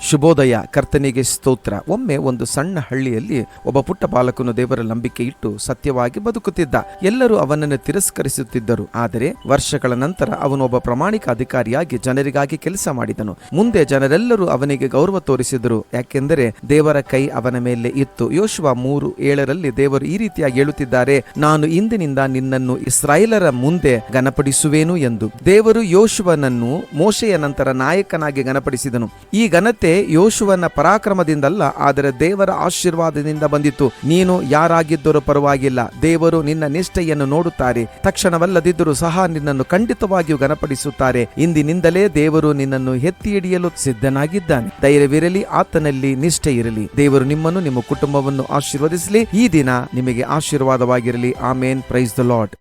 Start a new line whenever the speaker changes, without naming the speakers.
ಶುಭೋದಯ. ಕರ್ತನಿಗೆ ಸ್ತೋತ್ರ. ಒಮ್ಮೆ ಒಂದು ಸಣ್ಣ ಹಳ್ಳಿಯಲ್ಲಿ ಒಬ್ಬ ಪುಟ್ಟ ಬಾಲಕನು ದೇವರ ನಂಬಿಕೆ ಇಟ್ಟು ಸತ್ಯವಾಗಿ ಬದುಕುತ್ತಿದ್ದ. ಎಲ್ಲರೂ ಅವನನ್ನು ತಿರಸ್ಕರಿಸುತ್ತಿದ್ದರು. ಆದರೆ ವರ್ಷಗಳ ನಂತರ ಅವನು ಒಬ್ಬ ಪ್ರಾಮಾಣಿಕ ಅಧಿಕಾರಿಯಾಗಿ ಜನರಿಗಾಗಿ ಕೆಲಸ ಮಾಡಿದನು. ಮುಂದೆ ಜನರೆಲ್ಲರೂ ಅವನಿಗೆ ಗೌರವ ತೋರಿಸಿದರು, ಯಾಕೆಂದರೆ ದೇವರ ಕೈ ಅವನ ಮೇಲೆ ಇತ್ತು. ಯೋಷುವ 3:7 ದೇವರು ಈ ರೀತಿಯಾಗಿ ಹೇಳುತ್ತಿದ್ದಾರೆ, ನಾನು ಇಂದಿನಿಂದ ನಿನ್ನನ್ನು ಇಸ್ರಾಯೇಲರ ಮುಂದೆ ಘನಪಡಿಸುವೆನು ಎಂದು. ದೇವರು ಯೋಷುವನನ್ನು ಮೋಶೆಯ ನಂತರ ನಾಯಕನಾಗಿ ಘನಪಡಿಸಿದನು. ಈ ಘನತೆ ಯೋಷುವನ ಪರಾಕ್ರಮದಿಂದಲ್ಲ, ಆದರೆ ದೇವರ ಆಶೀರ್ವಾದದಿಂದ ಬಂದಿತ್ತು. ನೀನು ಯಾರಾಗಿದ್ದರೂ ಪರವಾಗಿಲ್ಲ, ದೇವರು ನಿನ್ನ ನಿಷ್ಠೆಯನ್ನು ನೋಡುತ್ತಾರೆ. ತಕ್ಷಣವಲ್ಲದಿದ್ದರೂ ಸಹ ನಿನ್ನನ್ನು ಖಂಡಿತವಾಗಿಯೂ ಘನಪಡಿಸುತ್ತಾರೆ. ಇಂದಿನಿಂದಲೇ ದೇವರು ನಿನ್ನನ್ನು ಎತ್ತಿ ಹಿಡಿಯಲು ಸಿದ್ಧನಾಗಿದ್ದಾನೆ. ಧೈರ್ಯವಿರಲಿ, ಆತನಲ್ಲಿ ನಿಷ್ಠೆ ಇರಲಿ. ದೇವರು ನಿಮ್ಮನ್ನು, ನಿಮ್ಮ ಕುಟುಂಬವನ್ನು ಆಶೀರ್ವದಿಸಲಿ. ಈ ದಿನ ನಿಮಗೆ ಆಶೀರ್ವಾದವಾಗಿರಲಿ. ಆಮೇನ್. Praise the lord.